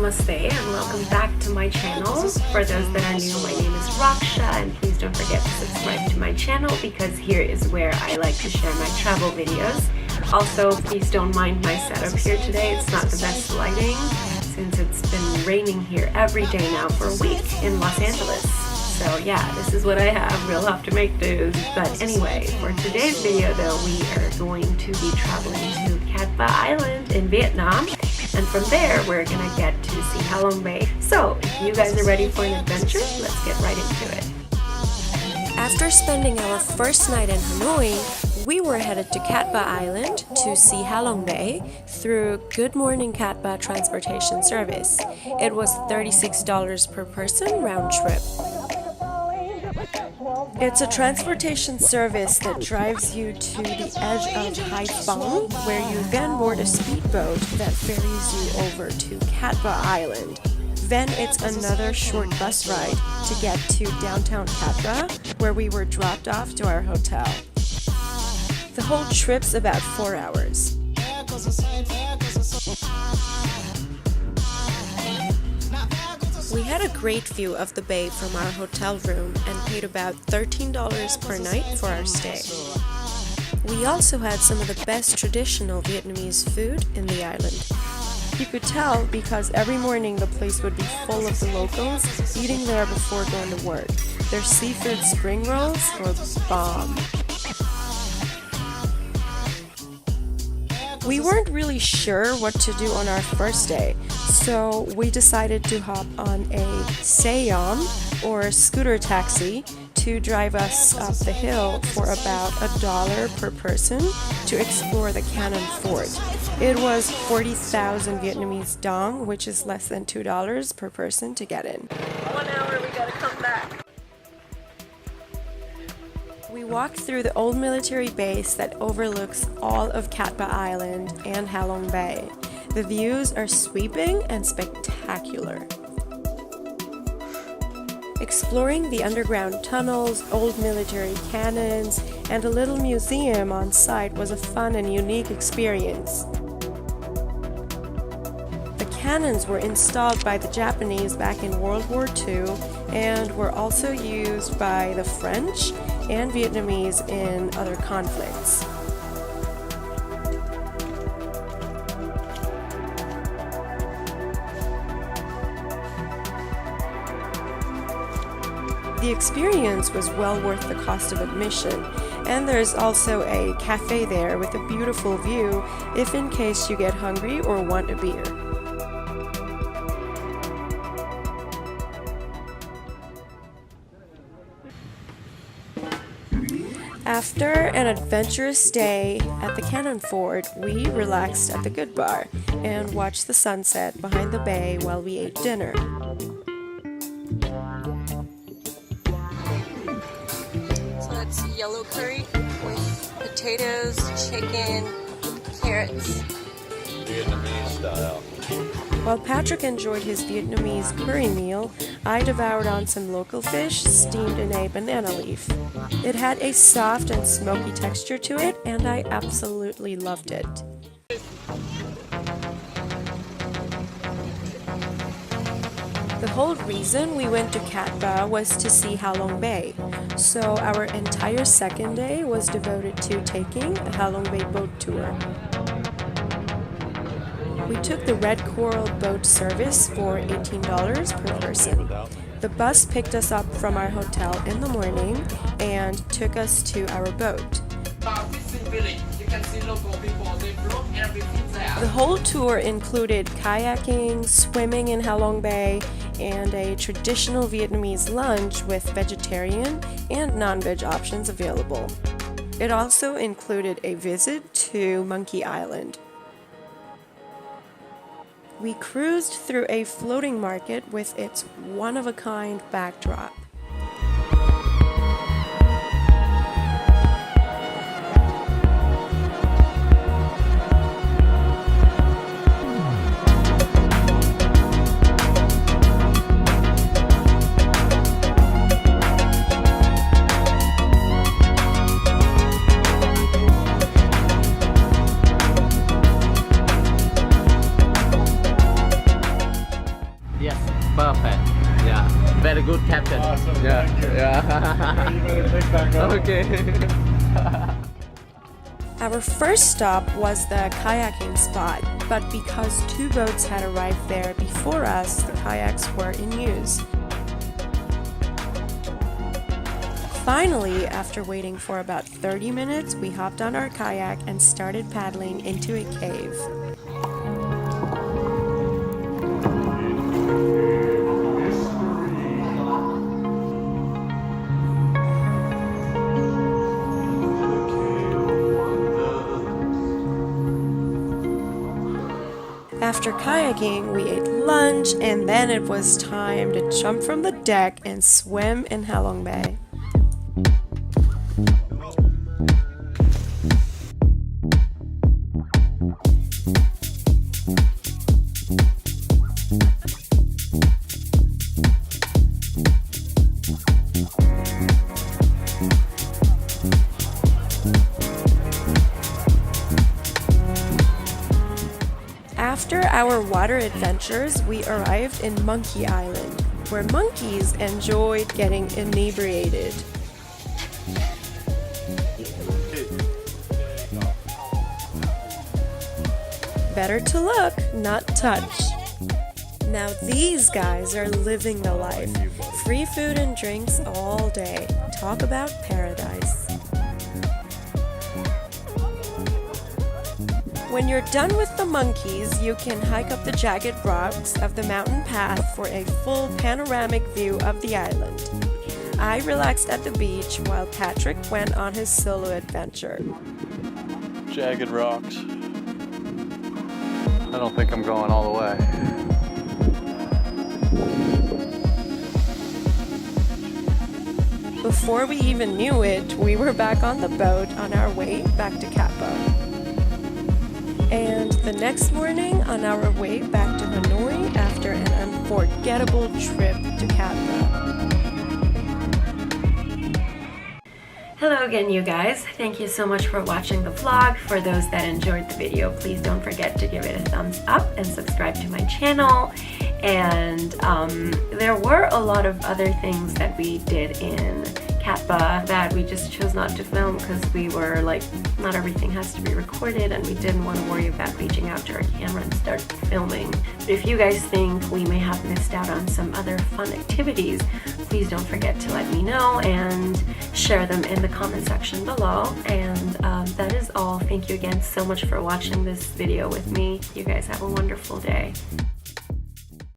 Namaste and welcome back to my channel. For those that are new, my name is Raksha and please don't forget to subscribe to my channel because here is where I like to share my travel videos. Also, please don't mind my setup here today. It's not the best lighting since it's been raining here every day now for a week in Los Angeles. So yeah, this is what I have. We'll have to make do. But anyway, for today's video though, we are going to be traveling to Cat Ba Island in Vietnam. And from there, we're gonna get to see Halong Bay. So if you guys are ready for an adventure, let's get right into it. After spending our first night in Hanoi, we were headed to Cat Ba Island to see Halong Bay through Good Morning Cat Ba transportation service. It was $36 per person round trip. It's a transportation service that drives you to the edge of Hai Phong, where you then board a speedboat that ferries you over to Cat Ba Island. Then it's another short bus ride to get to downtown Cat Ba, where we were dropped off to our hotel. The whole trip's about 4 hours. We had a great view of the bay from our hotel room and paid about $13 per night for our stay. We also had some of the best traditional Vietnamese food in the island. You could tell because every morning the place would be full of the locals eating there before going to work. Their seafood spring rolls were bomb. We weren't really sure what to do on our first day, so we decided to hop on a Sayom or scooter taxi to drive us up the hill for about $1 per person to explore the Cannon Fort. It was 40,000 Vietnamese dong, which is less than $2 per person to get in. 1 hour, we gotta come back. We walked through the old military base that overlooks all of Cat Ba Island and Halong Bay. The views are sweeping and spectacular. Exploring the underground tunnels, old military cannons, and a little museum on site was a fun and unique experience. The cannons were installed by the Japanese back in World War II and were also used by the French and Vietnamese in other conflicts. The experience was well worth the cost of admission, and there's also a cafe there with a beautiful view if in case you get hungry or want a beer. After an adventurous day at the Cannon Fort, we relaxed at the Good Bar and watched the sunset behind the bay while we ate dinner. So it's yellow curry with potatoes, chicken, carrots. Vietnamese style. While Patrick enjoyed his Vietnamese curry meal, I devoured on some local fish steamed in a banana leaf. It had a soft and smoky texture to it, and I absolutely loved it. The whole reason we went to Cat Ba was to see Halong Bay, so our entire second day was devoted to taking a Halong Bay boat tour. We took the Red Coral boat service for $18 per person. The bus picked us up from our hotel in the morning and took us to our boat. The whole tour included kayaking, swimming in Halong Bay, and a traditional Vietnamese lunch with vegetarian and non-veg options available. It also included a visit to Monkey Island. We cruised through a floating market with its one-of-a-kind backdrop. captain. Awesome. Yeah, Thank you. yeah. You better take back home. Okay. Our first stop was the kayaking spot, but because 2 boats had arrived there before us, the kayaks were in use. Finally, after waiting for about 30 minutes, we hopped on our kayak and started paddling into a cave. After kayaking, we ate lunch, and then it was time to jump from the deck and swim in Halong Bay. After our water adventures, we arrived in Monkey Island, where monkeys enjoyed getting inebriated. Better to look, not touch. Now these guys are living the life. Free food and drinks all day. Talk about paradise. When you're done with the monkeys, you can hike up the jagged rocks of the mountain path for a full panoramic view of the island. I relaxed at the beach while Patrick went on his solo adventure. Jagged rocks. I don't think I'm going all the way. Before we even knew it, we were back on the boat on our way back to Kappa. And the next morning, on our way back to Hanoi after an unforgettable trip to Kappa. Hello again, you guys. Thank you so much for watching the vlog. For those that enjoyed the video, please don't forget to give it a thumbs up and subscribe to my channel. And there were a lot of other things that we did in Kappa that we just chose not to film because we were like, not everything has to be recorded, and we didn't want to worry about reaching out to our camera and start filming. But if you guys think we may have missed out on some other fun activities, please don't forget to let me know and share them in the comment section below. And that is all. Thank you again so much for watching this video with me. You guys have a wonderful day.